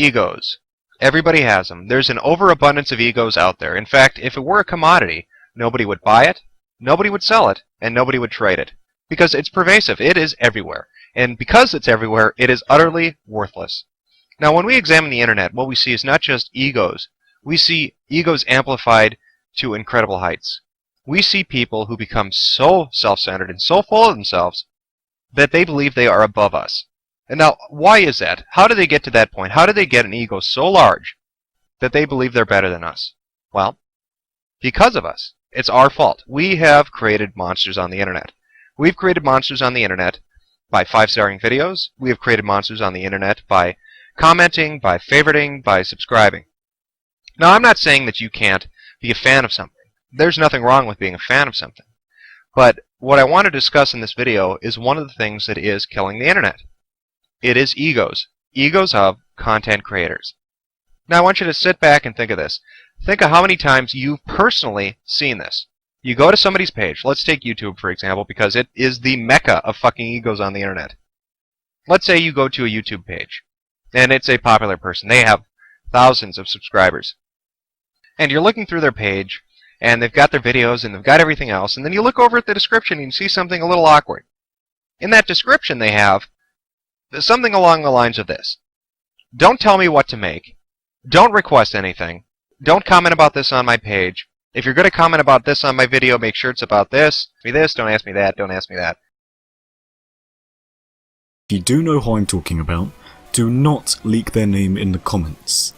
Egos. Everybody has them. There's an overabundance of egos out there. In fact, if it were a commodity, nobody would buy it, nobody would sell it, and nobody would trade it. Because it's pervasive. It is everywhere. And because it's everywhere, it is utterly worthless. Now, when we examine the internet, what we see is not just egos. We see egos amplified to incredible heights. We see people who become so self-centered and so full of themselves that they believe they are above us. And now, why is that? How do they get to that point? How do they get an ego so large that they believe they're better than us? Well, because of us. It's our fault. We have created monsters on the internet. We've created monsters on the internet by 5-starring videos. We have created monsters on the internet by commenting, by favoriting, by subscribing. Now, I'm not saying that you can't be a fan of something. There's nothing wrong with being a fan of something. But what I want to discuss in this video is one of the things that is killing the internet. It is egos. Egos of content creators. Now, I want you to sit back and think of this. Think of how many times you've personally seen this. You go to somebody's page. Let's take YouTube, for example, because it is the mecca of fucking egos on the internet. Let's say you go to a YouTube page, and it's a popular person. They have thousands of subscribers. And you're looking through their page, and they've got their videos, and they've got everything else, and then you look over at the description, and you see something a little awkward. In that description, they have something along the lines of this. Don't tell me what to make. Don't request anything. Don't comment about this on my page. If you're going to comment about this on my video, make sure it's about this. Ask me this, don't ask me that, don't ask me that. If you do know who I'm talking about, do not leak their name in the comments.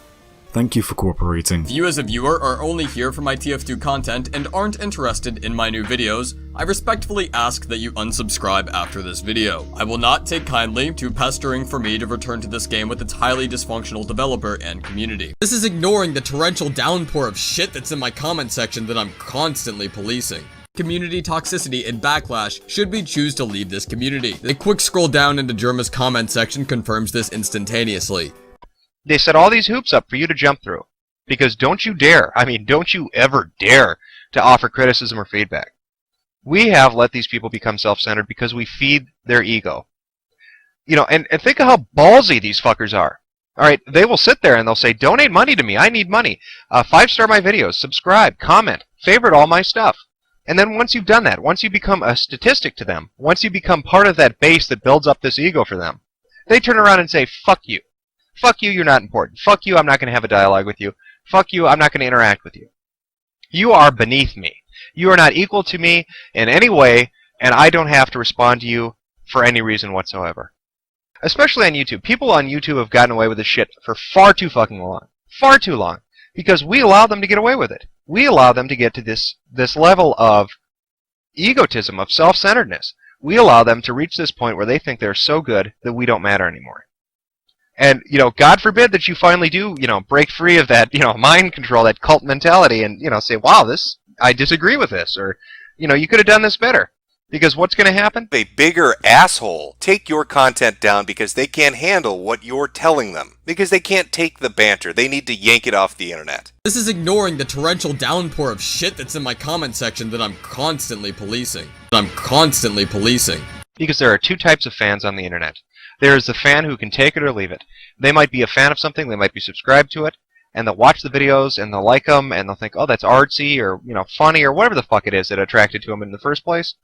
Thank you for cooperating. If you as a viewer are only here for my TF2 content and aren't interested in my new videos, I respectfully ask that you unsubscribe after this video. I will not take kindly to pestering for me to return to this game with its highly dysfunctional developer and community. This is ignoring the torrential downpour of shit that's in my comment section that I'm constantly policing. Community toxicity and backlash should we choose to leave this community. A quick scroll down into Germa's comment section confirms this instantaneously. They set all these hoops up for you to jump through. Because don't you dare, I mean, don't you ever dare to offer criticism or feedback. We have let these people become self-centered because we feed their ego. You know, and think of how ballsy these fuckers are. Alright, they will sit there and they'll say, donate money to me, I need money. 5-star my videos, subscribe, comment, favorite all my stuff. And then once you've done that, once you become a statistic to them, once you become part of that base that builds up this ego for them, they turn around and say, fuck you. Fuck you, you're not important. Fuck you, I'm not going to have a dialogue with you. Fuck you, I'm not going to interact with you. You are beneath me. You are not equal to me in any way, and I don't have to respond to you for any reason whatsoever. Especially on YouTube. People on YouTube have gotten away with this shit for far too fucking long. Far too long. Because we allow them to get away with it. We allow them to get to this level of egotism, of self-centeredness. We allow them to reach this point where they think they're so good that we don't matter anymore. And, you know, God forbid that you finally do, you know, break free of that, you know, mind control, that cult mentality, and, you know, say, wow, I disagree with this, or, you know, you could have done this better. Because what's going to happen? A bigger asshole take your content down because they can't handle what you're telling them. Because they can't take the banter. They need to yank it off the internet. This is ignoring the torrential downpour of shit that's in my comment section that I'm constantly policing. Because there are two types of fans on the internet. There is the fan who can take it or leave it. They might be a fan of something, they might be subscribed to it, and they'll watch the videos, and they'll like them, and they'll think, oh, that's artsy, or, you know, funny, or whatever the fuck it is that attracted to them in the first place.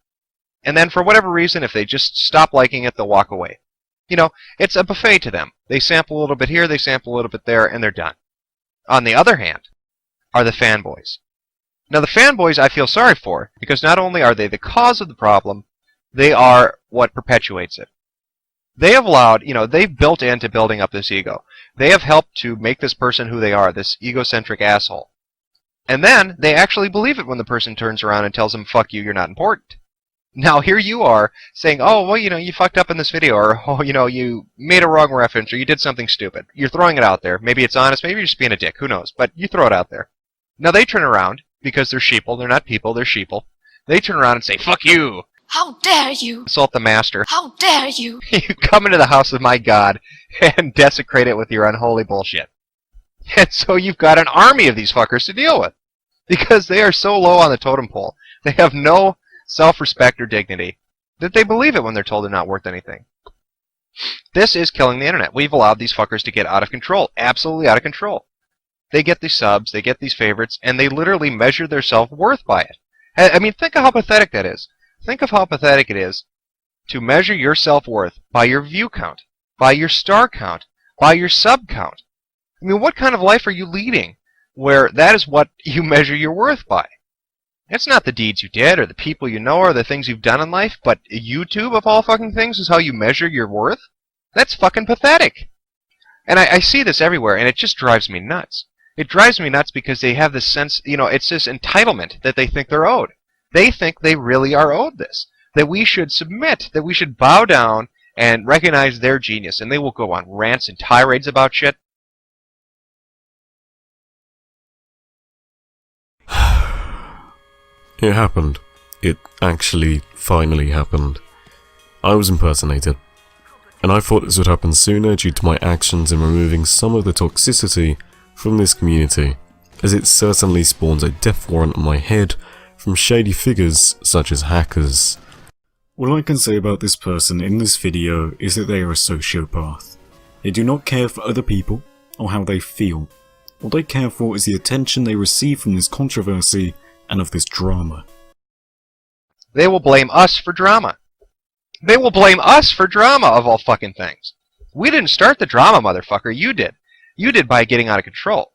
And then, for whatever reason, if they just stop liking it, they'll walk away. You know, it's a buffet to them. They sample a little bit here, they sample a little bit there, and they're done. On the other hand, are the fanboys. Now, the fanboys I feel sorry for, because not only are they the cause of the problem, they are what perpetuates it. They have allowed, you know, they've built into building up this ego. They have helped to make this person who they are, this egocentric asshole. And then, they actually believe it when the person turns around and tells them, fuck you, you're not important. Now, here you are, saying, oh, well, you know, you fucked up in this video, or, oh, you know, you made a wrong reference, or you did something stupid. You're throwing it out there. Maybe it's honest, maybe you're just being a dick, who knows, but you throw it out there. Now, they turn around, because they're sheeple, they're not people, they're sheeple. They turn around and say, fuck you! How dare you! Assault the master. How dare you! You come into the house of my God and desecrate it with your unholy bullshit. And so you've got an army of these fuckers to deal with. Because they are so low on the totem pole. They have no self-respect or dignity that they believe it when they're told they're not worth anything. This is killing the internet. We've allowed these fuckers to get out of control. Absolutely out of control. They get these subs, they get these favorites, and they literally measure their self-worth by it. I mean, think of how pathetic that is. Think of how pathetic it is to measure your self-worth by your view count, by your star count, by your sub count. I mean, what kind of life are you leading where that is what you measure your worth by? It's not the deeds you did or the people you know or the things you've done in life, but YouTube, of all fucking things, is how you measure your worth? That's fucking pathetic. And I see this everywhere, and it just drives me nuts. It drives me nuts because they have this sense, it's this entitlement that they think they're owed. They think they really are owed this. That we should submit, that we should bow down and recognize their genius. And they will go on rants and tirades about shit. It happened. It actually finally happened. I was impersonated. And I thought this would happen sooner due to my actions in removing some of the toxicity from this community, as it certainly spawns a death warrant on my head from shady figures such as hackers. All I can say about this person in this video is that they are a sociopath. They do not care for other people or how they feel. All they care for is the attention they receive from this controversy and of this drama. They will blame us for drama. They will blame us for drama, of all fucking things. We didn't start the drama, motherfucker. You did. You did by getting out of control.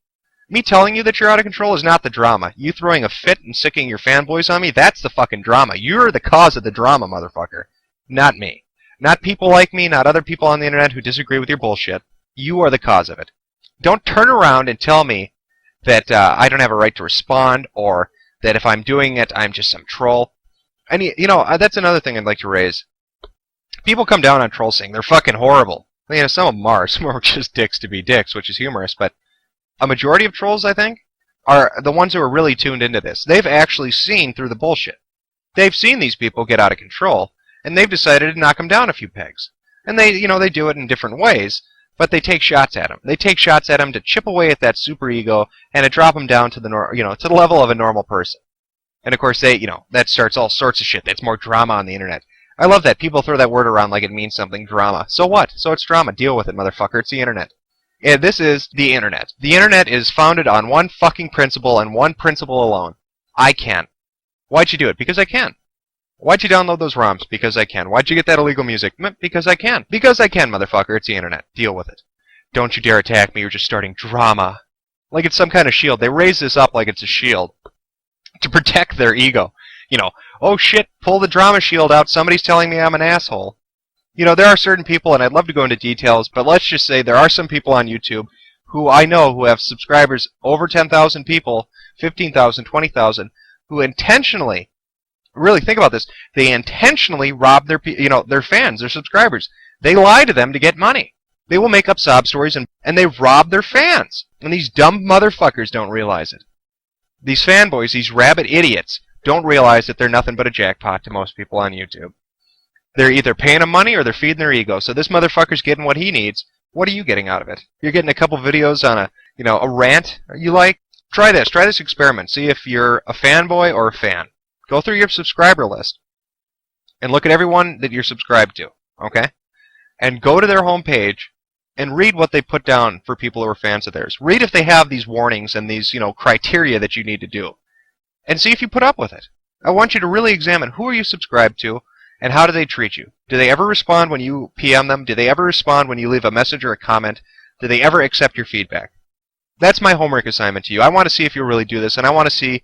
Me telling you that you're out of control is not the drama. You throwing a fit and sicking your fanboys on me, that's the fucking drama. You're the cause of the drama, motherfucker. Not me. Not people like me, not other people on the internet who disagree with your bullshit. You are the cause of it. Don't turn around and tell me that I don't have a right to respond, or that if I'm doing it, I'm just some troll. And, that's another thing I'd like to raise. People come down on trolls saying they're fucking horrible. Some of them are. Some are just dicks to be dicks, which is humorous, but a majority of trolls, I think, are the ones who are really tuned into this. They've actually seen through the bullshit. They've seen these people get out of control, and they've decided to knock them down a few pegs. And they do it in different ways, but they take shots at them. They take shots at them to chip away at that superego and to drop them down to the to the level of a normal person. And of course, that starts all sorts of shit. That's more drama on the internet. I love that. People throw that word around like it means something, drama. So what? So it's drama. Deal with it, motherfucker. It's the internet. And this is the internet. The internet is founded on one fucking principle and one principle alone. I can. Why'd you do it? Because I can. Why'd you download those ROMs? Because I can. Why'd you get that illegal music? Because I can. Because I can, motherfucker. It's the internet. Deal with it. Don't you dare attack me. You're just starting drama. Like it's some kind of shield. They raise this up like it's a shield to protect their ego. Oh shit, pull the drama shield out. Somebody's telling me I'm an asshole. There are certain people, and I'd love to go into details, but let's just say there are some people on YouTube who I know who have subscribers over 10,000 people, 15,000, 20,000, who intentionally, really think about this, they intentionally rob their fans, their subscribers. They lie to them to get money. They will make up sob stories, and they rob their fans. And these dumb motherfuckers don't realize it. These fanboys, these rabid idiots, don't realize that they're nothing but a jackpot to most people on YouTube. They're either paying them money or they're feeding their ego. So this motherfucker's getting what he needs. What are you getting out of it? You're getting a couple videos on a rant you like? Try this. Try this experiment. See if you're a fanboy or a fan. Go through your subscriber list and look at everyone that you're subscribed to, okay? And go to their homepage and read what they put down for people who are fans of theirs. Read if they have these warnings and these, criteria that you need to do. And see if you put up with it. I want you to really examine who are you subscribed to and how do they treat you. Do they ever respond when you PM them? Do they ever respond when you leave a message or a comment? Do they ever accept your feedback? That's my homework assignment to you. I want to see if you really do this, and I want to see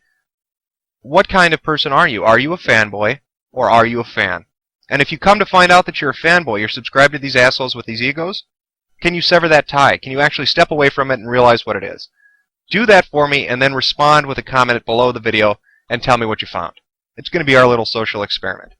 what kind of person are you? Are you a fanboy or are you a fan? And if you come to find out that you're a fanboy, you're subscribed to these assholes with these egos, can you sever that tie? Can you actually step away from it and realize what it is? Do that for me and then respond with a comment below the video and tell me what you found. It's going to be our little social experiment.